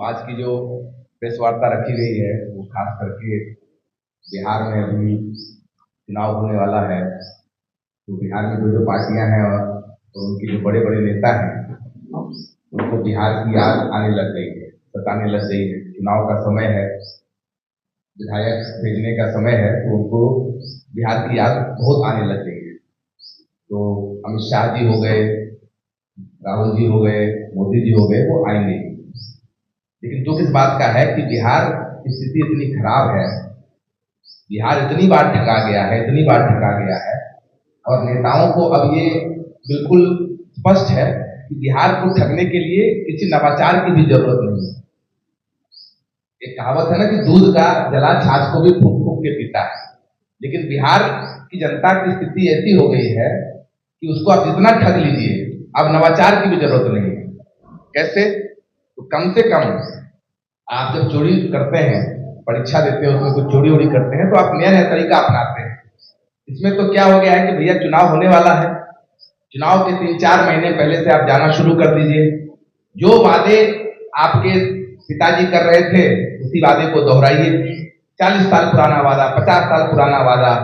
तो आज की जो प्रेस वार्ता रखी गई है वो खास करके बिहार में अभी चुनाव होने वाला है। तो बिहार में जो जो पार्टियां हैं और उनके जो बड़े बड़े नेता हैं उनको बिहार की याद आने लग गई है, सताने लग गई है। चुनाव का समय है, विधायक भेजने का समय है, तो उनको बिहार की याद बहुत आने लग गई है। तो अमित शाह जी हो गए, राहुल जी हो गए, मोदी जी हो गए, वो आएंगे। लेकिन दुख इस बात का है कि बिहार की स्थिति इतनी खराब है, बिहार इतनी बार ठगा गया है, इतनी बार ठगा गया है, और नेताओं को अब ये बिल्कुल स्पष्ट है कि बिहार को ठगने के लिए किसी नवाचार की भी जरूरत नहीं है। एक कहावत है ना कि दूध का जला छाछ को भी फूंक फूंक के पीता है। लेकिन बिहार की जनता की स्थिति ऐसी हो गई है कि उसको आप जितना ठग लीजिए, अब नवाचार की भी जरूरत नहीं है। कैसे? तो कम से कम आप जब चोरी करते हैं, परीक्षा देते हैं, उसमें कुछ चोरी वोरी करते हैं, तो आप नया नया तरीका अपनाते हैं। इसमें तो क्या हो गया है कि भैया चुनाव होने वाला है, चुनाव के 3-4 महीने पहले से आप जाना शुरू कर दीजिए। जो वादे आपके पिताजी कर रहे थे उसी वादे को दोहराइए। 40 साल पुराना वादा, 50 साल पुराना वादा,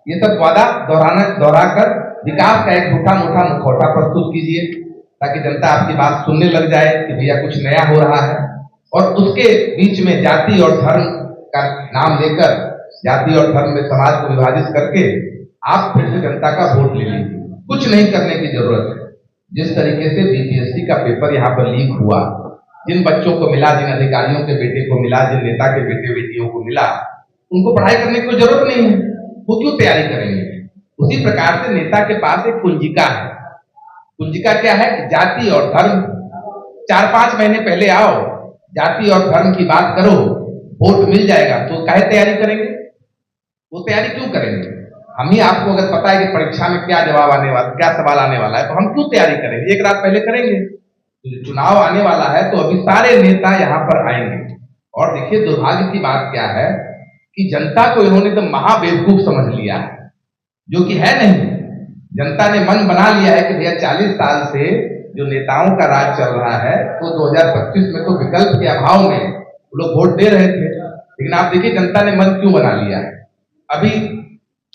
ये सब वादा दोहरा कर विकास का एक झूठा मूठा मुखौटा प्रस्तुत कीजिए, ताकि जनता आपकी बात सुनने लग जाए कि भैया कुछ नया हो रहा है। और उसके बीच में जाति और धर्म का नाम लेकर, जाति और धर्म में समाज को विभाजित करके आप फिर से जनता का वोट ले लीजिए। कुछ नहीं करने की जरूरत है। जिस तरीके से बीपीएससी का पेपर यहाँ पर लीक हुआ, जिन बच्चों को मिला, जिन अधिकारियों के बेटे को मिला, जिन नेता के बेटे बेटियों को मिला, उनको पढ़ाई करने की कोई जरूरत नहीं है, वो क्यों तैयारी करेंगे? उसी प्रकार से नेता के पास एक कुंजिका है। कुंजिका क्या है? जाति और धर्म। 4-5 महीने पहले आओ, जाति और धर्म की बात करो, वोट मिल जाएगा। तो काहे तैयारी करेंगे? वो तैयारी क्यों करेंगे? हम ही आपको अगर पता है कि परीक्षा में क्या जवाब आने वाला, क्या सवाल आने वाला है, तो हम क्यों तैयारी करेंगे? एक रात पहले करेंगे। तो चुनाव आने वाला है तो अभी सारे नेता यहाँ पर आएंगे। और देखिए दुर्भाग्य की बात क्या है कि जनता को इन्होंने तो महाबेवकूफ समझ लिया है, जो कि है नहीं। जनता ने मन बना लिया है कि भैया 40 साल से जो नेताओं का राज चल रहा है, तो 2025 में तो विकल्प के अभाव में वो लोग वोट दे रहे थे। लेकिन आप देखिए जनता ने मन क्यों बना लिया है। अभी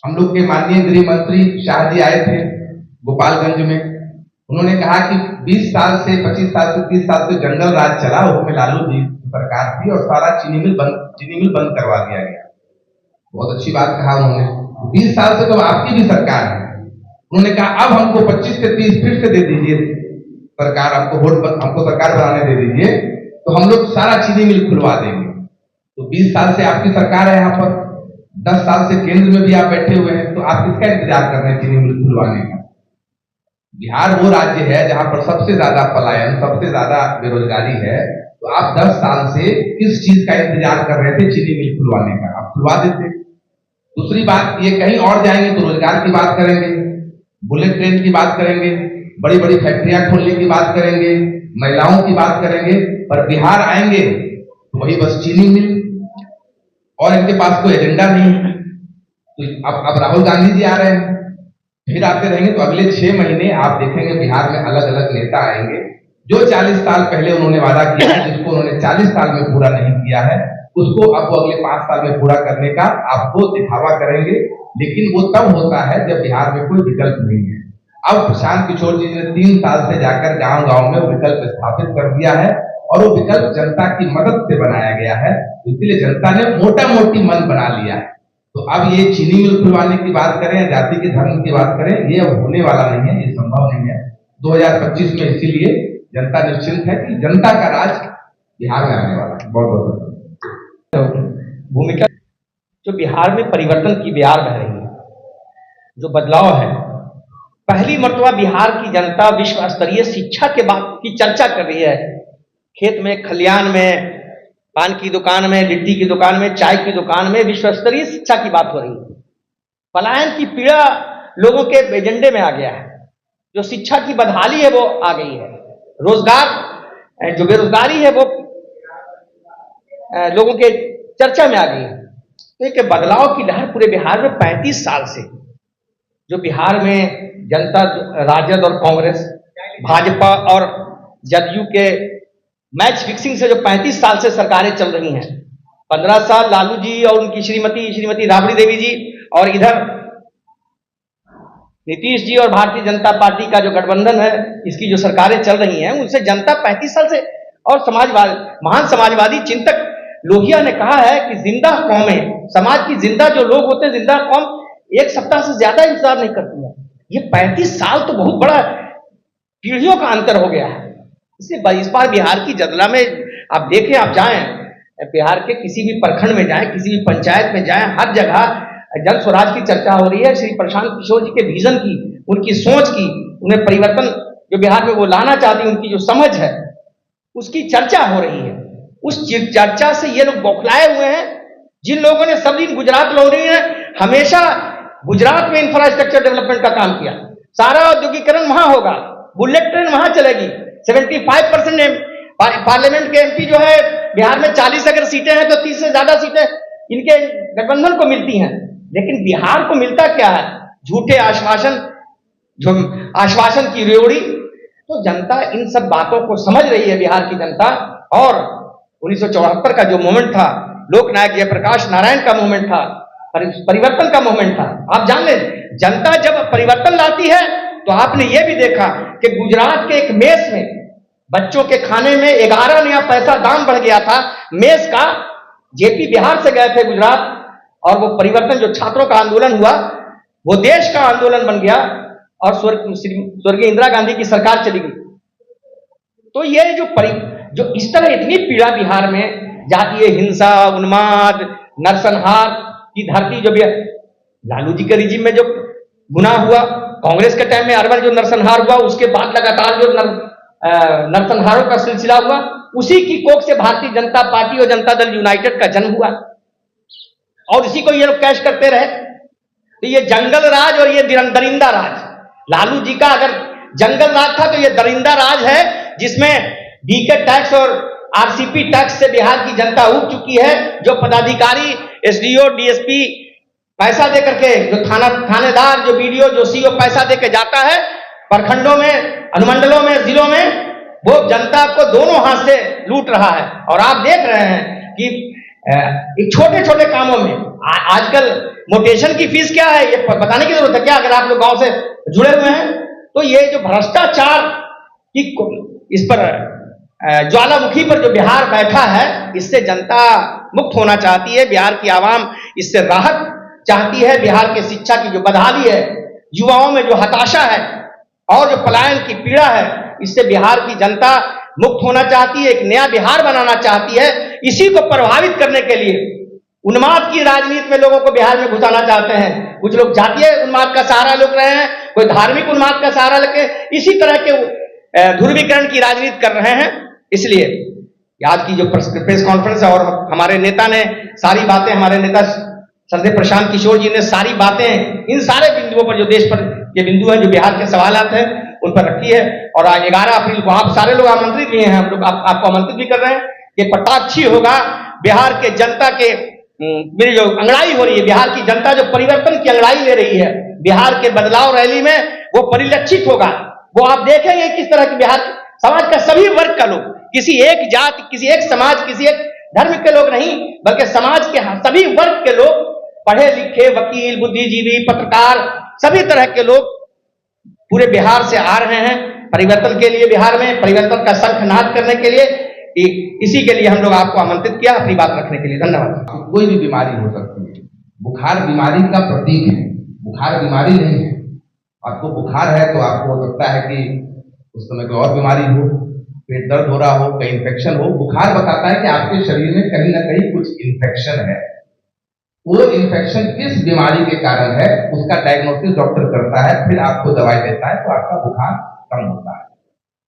हम लोग के माननीय गृह मंत्री शाह जी आए थे गोपालगंज में। उन्होंने कहा कि 20 साल से, 25 साल से, 30 साल से जंगल राज चला, उसमें लालू जी सरकार थी और सारा चीनी मिल बंद करवा दिया गया। बहुत अच्छी बात कहा उन्होंने। 20 साल से तो आपकी भी सरकार है। उन्होंने कहा अब हमको 25 से 30 फिर से दे दीजिए सरकार, हमको सरकार बनाने दे दीजिए, तो हम लोग सारा चीनी मिल खुलवा देंगे। तो 20 साल से आपकी सरकार है यहाँ पर, 10 साल से केंद्र में भी आप बैठे हुए हैं, तो आप किसका इंतजार कर रहे हैं चीनी मिल खुलवाने का? बिहार वो राज्य है जहां पर सबसे ज्यादा पलायन, सबसे ज्यादा बेरोजगारी है। तो आप 10 साल से किस चीज का इंतजार कर रहे थे चीनी मिल खुलवाने का? आप खुलवा देते। दूसरी बात, ये कहीं और जाएंगे तो रोजगार की बात करेंगे, बुलेट ट्रेन की बात करेंगे, बड़ी बड़ी फैक्ट्रियां खोलने की बात करेंगे, महिलाओं की बात करेंगे, पर बिहार आएंगे तो वही बस चीनी मिल, और इनके पास कोई एजेंडा नहीं है। तो अब राहुल गांधी जी आ रहे हैं, फिर आते रहेंगे, तो अगले 6 महीने आप देखेंगे बिहार में अलग अलग नेता आएंगे। जो 40 साल पहले उन्होंने वादा किया है, जिसको उन्होंने 40 साल में पूरा नहीं किया है, उसको अब वो अगले 5 साल में पूरा करने का आपको दिखावा करेंगे। लेकिन वो तब होता है जब बिहार में कोई विकल्प नहीं है। अब प्रशांत किशोर जी ने 3 साल से जाकर गांव गांव में विकल्प स्थापित कर दिया है, और वो विकल्प जनता की मदद से बनाया गया है। इसलिए जनता ने मोटा मोटी मन बना लिया है। तो अब ये चीनी मिल खुलवाने की बात करें या जाति के धर्म की बात करें, ये अब होने वाला नहीं है, ये संभव नहीं है 2025 में। इसीलिए जनता निश्चिंत है कि जनता का राज बिहार में आने वाला है। बहुत बहुत भूमिका जो बिहार में परिवर्तन की बयार बह रही है, जो बदलाव है, पहली मर्तबा बिहार की जनता विश्व स्तरीय शिक्षा के बात की चर्चा कर रही है। खेत में, खलियान में, पान की दुकान में, लिट्टी की दुकान में, चाय की दुकान में विश्व स्तरीय शिक्षा की बात हो रही है। पलायन की पीड़ा लोगों के एजेंडे में आ गया है। जो शिक्षा की बदहाली है वो आ गई है। रोजगार, जो बेरोजगारी है वो लोगों के चर्चा में आ गई है। तो एक बदलाव की लहर पूरे बिहार में 35 साल से, जो बिहार में जनता, राजद और कांग्रेस, भाजपा और जदयू के मैच फिक्सिंग से जो 35 साल से सरकारें चल रही हैं, 15 साल लालू जी और उनकी श्रीमती राबड़ी देवी जी, और इधर नीतीश जी और भारतीय जनता पार्टी का जो गठबंधन है, इसकी जो सरकारें चल रही हैं, उनसे जनता 35 साल से, और महान समाजवादी चिंतक लोहिया ने कहा है कि जिंदा कौमें, समाज की जिंदा जो लोग होते हैं, जिंदा कौम एक सप्ताह से ज्यादा इंतजार नहीं करती है। ये 35 साल तो बहुत बड़ा पीढ़ियों का अंतर हो गया है। इसलिए इस बार बिहार की जदला में आप देखें, आप जाएं बिहार के किसी भी प्रखंड में जाएं, किसी भी पंचायत में जाएं, हर जगह जन स्वराज की चर्चा हो रही है। श्री प्रशांत किशोर जी के विजन की, उनकी सोच की, उन्हें परिवर्तन जो बिहार में वो लाना चाहती, उनकी जो समझ है, उसकी चर्चा हो रही है। उस चर्चा से ये लोग बौखलाए हुए हैं। जिन लोगों ने सब दिन गुजरात लौटी है, हमेशा गुजरात में इंफ्रास्ट्रक्चर डेवलपमेंट का काम किया, सारा औद्योगिकरण वहां होगा, बुलेट ट्रेन वहां चलेगी। 75% पार्लियामेंट के एमपी जो है बिहार में, 40 अगर सीटें हैं तो 30 से ज्यादा सीटें इनके गठबंधन को मिलती हैं। लेकिन बिहार को मिलता क्या है? झूठे आश्वासन, जो आश्वासन की रेवड़ी। तो जनता इन सब बातों को समझ रही है, बिहार की जनता। और 1974 का जो मूवमेंट था, लोकनायक जयप्रकाश नारायण का मूवमेंट था, परिवर्तन का मूवमेंट था। आप जान लें, जनता जब परिवर्तन लाती है तो आपने ये भी देखा कि गुजरात के एक मेस में बच्चों के खाने में 11 नया पैसा दाम बढ़ गया था मेस का। जेपी बिहार से गए थे गुजरात, और वो परिवर्तन, जो छात्रों का आंदोलन हुआ, वो देश का आंदोलन बन गया, और स्वर्गीय इंदिरा गांधी की सरकार चली गई। तो ये जो इस तरह इतनी पीड़ा बिहार में, जातीय हिंसा, उन्माद, नरसंहार की धरती, जो भी लालू जी के रिजीम में जो गुनाह हुआ, कांग्रेस के टाइम में अरवल जो नरसंहार हुआ, उसके बाद लगातार जो नरसंहारों का सिलसिला हुआ, उसी की कोख से भारतीय जनता पार्टी और जनता दल यूनाइटेड का जन्म हुआ, और इसी को ये लोग कैश करते रहे। तो ये जंगल राज और ये दरिंदा राज, लालू जी का अगर जंगल राज था, तो ये दरिंदा राज है, जिसमें डीके टैक्स और आरसीपी टैक्स से बिहार की जनता उब चुकी है। जो पदाधिकारी, एसडीओ, डीएसपी पैसा दे करके, जो थानेदार, जो बीडीओ, जो सीओ पैसा दे के जाता है प्रखंडों में, अनुमंडलों में, जिलों में, वो जनता को दोनों हाथ से लूट रहा है। और आप देख रहे हैं कि छोटे छोटे कामों में आजकल मोटेशन की फीस क्या है, ये बताने की जरूरत है क्या, अगर आप लोग गांव से जुड़े हुए हैं? तो ये जो भ्रष्टाचार की, इस पर ज्वालामुखी पर जो बिहार बैठा है, इससे जनता मुक्त होना चाहती है। बिहार की आवाम इससे राहत चाहती है। बिहार के शिक्षा की जो बदहाली है, युवाओं में जो हताशा है, और जो पलायन की पीड़ा है, इससे बिहार की जनता मुक्त होना चाहती है, एक नया बिहार बनाना चाहती है। इसी को प्रभावित करने के लिए उन्माद की राजनीति में लोगों को बिहार में घुसाना चाहते हैं। कुछ लोग जातीय उन्माद का सहारा ले रहे हैं, कोई धार्मिक उन्माद का सहारा लेके इसी तरह के ध्रुवीकरण की राजनीति कर रहे हैं। इसलिए आज की जो प्रेस कॉन्फ्रेंस है, और हमारे नेता ने सारी बातें, हमारे नेता श्रद्धेय प्रशांत किशोर जी ने सारी बातें इन सारे बिंदुओं पर, जो देश पर ये बिंदु है, जो बिहार के सवालात हैं, उन पर रखी है। और आज 11 अप्रैल को आप सारे लोग आमंत्रित भी हैं, हम लोग आपको आमंत्रित भी कर रहे हैं कि कटाक्षी होगा बिहार के जनता के, मेरी जो अंगड़ाई हो रही है, बिहार की जनता जो परिवर्तन की अंगड़ाई ले रही है, बिहार के बदलाव रैली में वो परिलक्षित होगा। वो आप देखेंगे किस तरह के बिहार समाज का सभी वर्ग का लोग, किसी एक जाति, किसी एक समाज, किसी एक धर्म के लोग नहीं, बल्कि समाज के सभी वर्ग के लोग, पढ़े लिखे, वकील, बुद्धिजीवी, पत्रकार, सभी तरह के लोग पूरे बिहार से आ रहे हैं परिवर्तन के लिए। बिहार में परिवर्तन का शंखनाद करने के लिए, इसी के लिए हम लोग आपको आमंत्रित किया अपनी बात रखने के लिए। धन्यवाद। कोई भी बीमारी हो सकती है, बुखार बीमारी का प्रतीक है, बुखार बीमारी नहीं है। आपको बुखार है तो आपको हो सकता है कि उस समय कोई और बीमारी हो, पेट दर्द हो रहा हो, कहीं इन्फेक्शन हो। बुखार बताता है कि आपके शरीर में कहीं ना कहीं कुछ इन्फेक्शन है। वो इन्फेक्शन किस बीमारी के कारण है, उसका डायग्नोसिस डॉक्टर करता है, फिर आपको दवाई देता है, तो आपका बुखार कम होता है।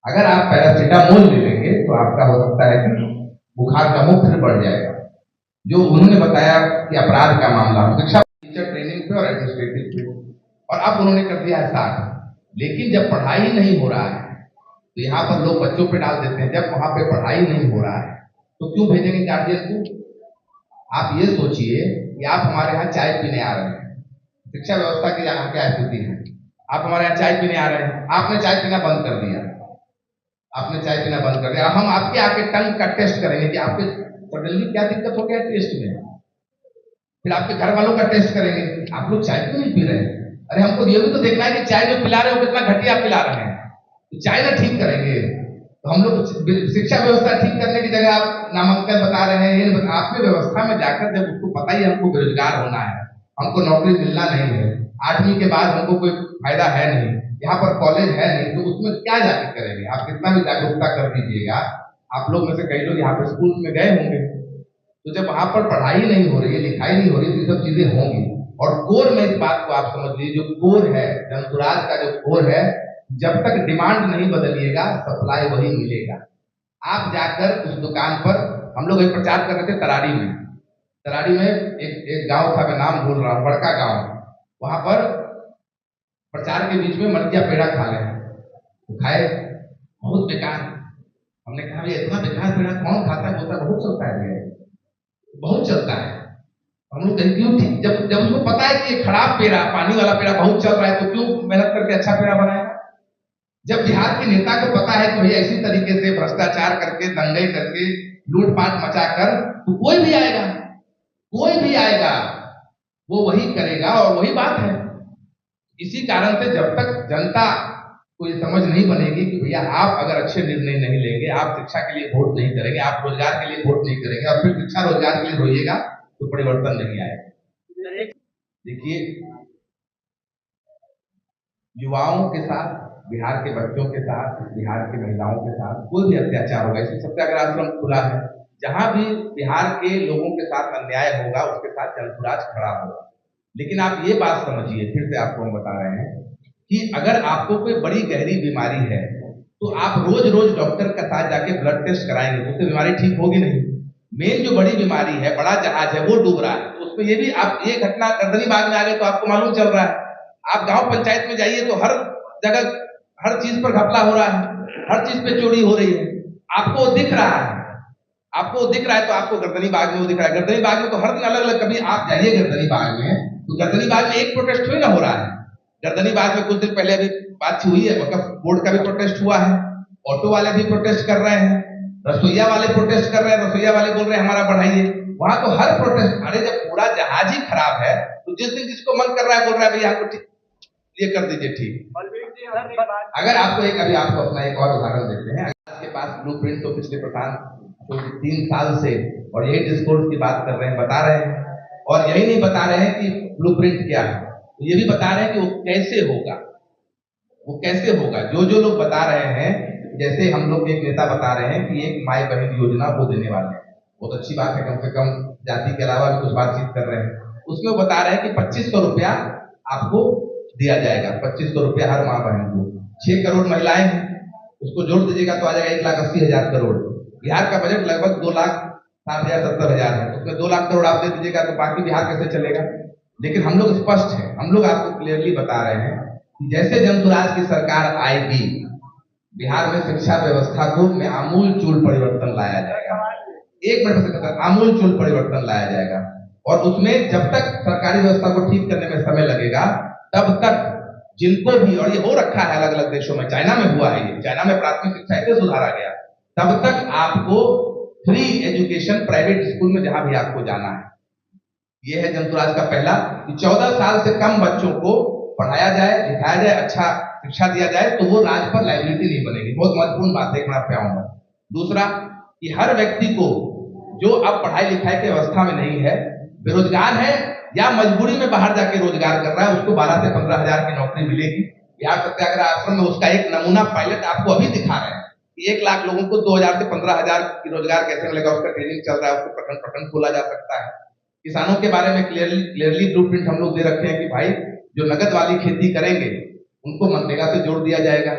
अगर आप पैरासीटामोल ले लेंगे तो आपका हो सकता है कि बुखार का मुख फिर बढ़ जाएगा। जो उन्होंने बताया कि अपराध का मामला, शिक्षा, टीचर ट्रेनिंग पे और एडमिनिस्ट्रेटिव पे, और अब उन्होंने कर दिया है 60। लेकिन जब पढ़ाई नहीं हो रहा है तो यहाँ पर लोग बच्चों पे डाल देते हैं। जब वहां पे पढ़ाई नहीं हो रहा है तो क्यों भेजेंगे गार्जियन को? आप ये सोचिए कि आप हमारे यहाँ चाय पीने आ रहे हैं, शिक्षा व्यवस्था की यहाँ क्या स्थिति है। आप हमारे यहाँ चाय पीने आ रहे हैं, आपने चाय पीना बंद कर दिया, आपने चाय पीना बंद कर दिया, हम आपके आके टंग का टेस्ट करेंगे कि आपके सडनली क्या दिक्कत हो गया टेस्ट में, फिर आपके घर वालों का टेस्ट करेंगे, आप लोग चाय क्यों नहीं पी रहे हैं? अरे हमको ये भी तो देखना है कि चाय जो पिला रहे हो कितना घटिया पिला रहे हैं, तो चाय ना ठीक करेंगे। तो हम लोग शिक्षा व्यवस्था ठीक करने की जगह आप नामांकन बता रहे हैं, ये आपके व्यवस्था में जाकर जब उसको पता ही हमको बेरोजगार होना है, हमको नौकरी मिलना नहीं है, 8वीं के बाद हमको कोई फायदा है नहीं, यहाँ पर कॉलेज है नहीं, तो उसमें क्या जाके करेंगे? आप कितना भी जागरूकता कर दीजिएगा, आप लोग में से कई लोग यहाँ पे स्कूल में गए होंगे, तो जब वहां पर पढ़ाई नहीं हो रही है, लिखाई नहीं हो रही है, तो ये सब चीजें होंगी। और कोर में इस बात को आप समझ लीजिए, जो कोर है जनसुराज का, जो कोर है, जब तक डिमांड नहीं बदलिएगा सप्लाई वही मिलेगा। आप जाकर उस दुकान पर, हम लोग एक प्रचार कर रहे थे तराड़ी में एक गांव था, मैं नाम भूल रहा हूँ, बड़का गांव, वहां पर प्रचार के बीच में मरकिया पेड़ा खा ले, खाए, बहुत बेकार। हमने कहा ये इतना बेकार पेड़ा कौन खाता है? बोलता बहुत चलता है, बहुत चलता है। हम लोग कहीं क्यों ठीक, जब जब उसको पता है कि ये खराब पेड़ा, पानी वाला पेड़ा बहुत चल रहा है, तो क्यों मेहनत करके अच्छा पेड़ा बनाएगा? जब बिहार के नेता को पता है कि भैया इसी तरीके से भ्रष्टाचार करके, दंगे करके, लूटपाट मचाकर, तो कोई भी आएगा वो वही करेगा, और वही बात है। इसी कारण से जब तक जनता को ये समझ नहीं बनेगी कि भैया आप अगर अच्छे निर्णय नहीं लेंगे, आप शिक्षा के लिए वोट नहीं करेंगे, आप रोजगार के लिए वोट नहीं करेंगे, और फिर शिक्षा रोजगार के लिए रोइएगा, तो परिवर्तन नहीं आएगा। देखिए, युवाओं के साथ, बिहार के बच्चों के साथ, बिहार की महिलाओं के साथ कोई भी अत्याचार होगा, इसलिए सत्याग्रह आश्रम खुला है। जहां भी बिहार के लोगों के साथ अन्याय होगा, उसके साथ जनसुराज खड़ा होगा। लेकिन आप ये बात समझिए, फिर से आपको हम बता रहे हैं कि अगर आपको कोई बड़ी गहरी बीमारी है, तो आप रोज रोज डॉक्टर के साथ जाके ब्लड टेस्ट कराएंगे, तो उससे बीमारी ठीक होगी नहीं। मेन जो बड़ी बीमारी है, बड़ा जहाज है, वो डूब रहा है, तो उसमें ये भी आप, ये घटना गर्दनी बाग में आ गए तो आपको मालूम चल रहा है। आप गांव पंचायत में जाइए तो हर जगह हर चीज पर घपला हो रहा है, हर चीज पे चोरी हो रही है, आपको दिख रहा है, तो आपको गर्दनी बाग में वो दिख रहा है। गर्दनी बाग में तो हर दिन अलग अलग, कभी आप जाइए गर्दनी बाग में, तो गर्दनी बाग में एक प्रोटेस्ट थोड़ी ना हो रहा है। गर्दनी बाग में कुछ दिन पहले अभी बात हुई है, मतलब बोर्ड का भी प्रोटेस्ट हुआ है, ऑटो वाले भी प्रोटेस्ट कर रहे हैं, रसोईया वाले प्रोटेस्ट कर रहे हैं, रसोईया वाले बोल रहे हैं हमारा बढ़ाइए। वहां तो हर प्रोटेस्ट, अरे जब पूरा जहाज ही खराब है, तो जिस दिन जिसको मन कर रहा है बोल रहा है भैया हमको ठीक, ये कर दीजिए ठीक। अगर आपको अभी आपको अपना एक और उदाहरण देते हैं। आपके पास ब्लूप्रिंट तो पिछले प्रधान तो 3 साल से और यही डिस्कोर्स की बात कर रहे हैं, बता रहे हैं, और यही नहीं बता रहे हैं कि ब्लूप्रिंट क्या है, तो ये भी बता रहे हैं कि वो कैसे होगा। जो लोग बता रहे हैं, जैसे हम लोग एक नेता बता रहे हैं कि एक माई बहन योजना वो देने वाले हैं, बहुत अच्छी बात है, कम से कम जाति के अलावा भी कुछ बातचीत कर रहे हैं। उसमें वो बता रहे हैं कि 2500 रुपया आपको दिया जाएगा, 2500 रुपया हर माँ बहन को। 6 करोड़ महिलाएं हैं, उसको जोड़ दीजिएगा तो आ जाएगा 1,80,000 करोड़। बिहार का बजट लगभग 2,60,000-70,000 है, उसमें 2 लाख करोड़ आप दे दीजिएगा तो बाकी बिहार कैसे चलेगा? लेकिन हम लोग स्पष्ट हैं, हम लोग आपको क्लियरली बता रहे हैं कि जैसे जनसुराज की सरकार आएगी, बिहार में शिक्षा व्यवस्था को में आमूल चूल परिवर्तन लाया जाएगा। एक मिनट से आमूल चूल परिवर्तन लाया जाएगा, और उसमें जब तक सरकारी व्यवस्था को ठीक करने में समय लगेगा, तब तक जिनको भी, और ये हो रखा है अलग अलग देशों में, चाइना में हुआ है, ये चाइना में प्राथमिक शिक्षा ऐसे सुधारा गया, तब तक आपको फ्री एजुकेशन प्राइवेट स्कूल में जहां भी आपको जाना है। ये है जनसुराज का पहला, कि 14 साल से कम बच्चों को पढ़ाया जाए, लिखाया जाए, अच्छा शिक्षा दिया जाए, तो वो राज्य पर लायबिलिटी नहीं बनेगी। बहुत महत्वपूर्ण बात है, मैं आप पे आऊंगा। दूसरा, कि हर व्यक्ति को जो अब पढ़ाई लिखाई की व्यवस्था में नहीं है, बेरोजगार है या मजबूरी में बाहर जाके रोजगार कर रहा है, उसको 12 से 15,000 की नौकरी मिलेगी। बिहार सत्याग्रह आश्रम में उसका एक नमूना पायलट आपको अभी दिखा रहे हैं कि 1 लाख लोगों को 2,000 से 15,000 की रोजगार कैसे मिलेगा, उसका ट्रेनिंग चल रहा है, उसको प्रखंड खोला जा सकता है। किसानों के बारे में क्लियरली ब्लूप्रिंट हम लोग दे रखे हैं कि भाई जो नगद वाली खेती करेंगे उनको मनरेगा से जोड़ दिया जाएगा।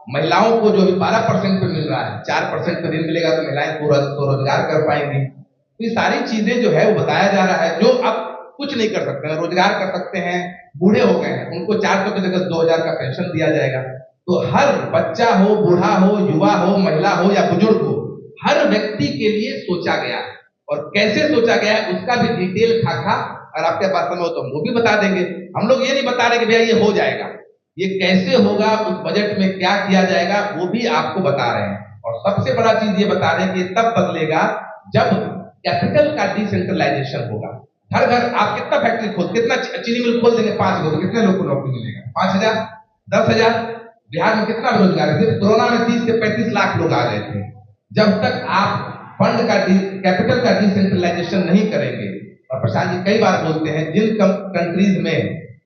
महिलाओं को जो अभी 12% पे मिल रहा है, 4% पे ऋण मिलेगा, तो महिलाएं स्वरोजगार कर पाएंगी। तो ये सारी चीजें जो है वो बताया जा रहा है। जो अब कुछ नहीं कर सकते हैं, रोजगार कर सकते हैं, बूढ़े हो गए हैं, उनको 400 की जगह 2,000 का पेंशन दिया जाएगा। तो हर बच्चा हो, बूढ़ा हो, युवा हो, महिला हो या बुजुर्ग हो, हर व्यक्ति के लिए सोचा गया है, और कैसे सोचा गया है उसका भी डिटेल खाका, और आपके पास समय हो तो हम वो भी बता देंगे। हम लोग ये नहीं बता रहे कि भैया ये हो जाएगा, ये कैसे होगा, उस बजट में क्या किया जाएगा, वो भी आपको बता रहे हैं। और सबसे बड़ा चीज ये बता रहे हैं कि तब बदलेगा जब कैपिटल का डिसेंट्रलाइजेशन होगा। घर घर आप कितना फैक्ट्री खोल, कितना चीनी मिल खोल देंगे 5 गो, तो कितने लोग को नौकरी मिलेगा? 5,000, 10,000। बिहार में कितना बेरोजगार है? सिर्फ कोरोना में 30 से 35 लाख लोग आ गए थे। जब तक आप फंड का कैपिटल का डिसेंट्रलाइजेशन नहीं करेंगे, और प्रशांत जी कई बार बोलते हैं जिन कंट्रीज में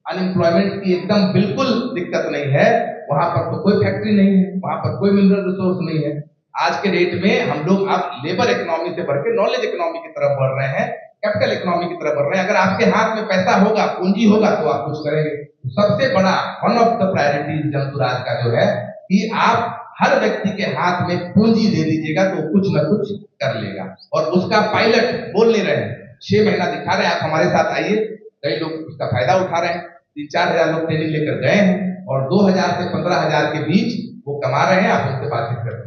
अनएम्प्लॉयमेंट की एकदम बिल्कुल दिक्कत नहीं है, वहां पर तो कोई फैक्ट्री नहीं है, वहां पर कोई मिनरल रिसोर्स नहीं है। आज के डेट में हम लोग अब लेबर इकोनॉमी से बढ़ के नॉलेज इकोनॉमी की तरफ बढ़ रहे हैं, कैपिटल इकोनॉमी की तरफ बढ़ रहे हैं। अगर आपके हाथ में पैसा होगा, पूंजी होगा, तो आप कुछ करेंगे। सबसे बड़ा one of the priorities Jan Suraaj का जो है कि आप हर व्यक्ति के हाथ में पूंजी दे दीजिएगा तो कुछ न कुछ कर लेगा। और उसका पायलट बोल नहीं रहे हैं, 6 महीना दिखा रहे हैं, आप हमारे साथ आइए। कई लोग उसका फायदा उठा रहे हैं। 3-4 हजार लोग ट्रेनिंग लेकर गए हैं और 2,000 से 15,000 के बीच वो कमा रहे हैं। आप उससे बातचीत करते हैं।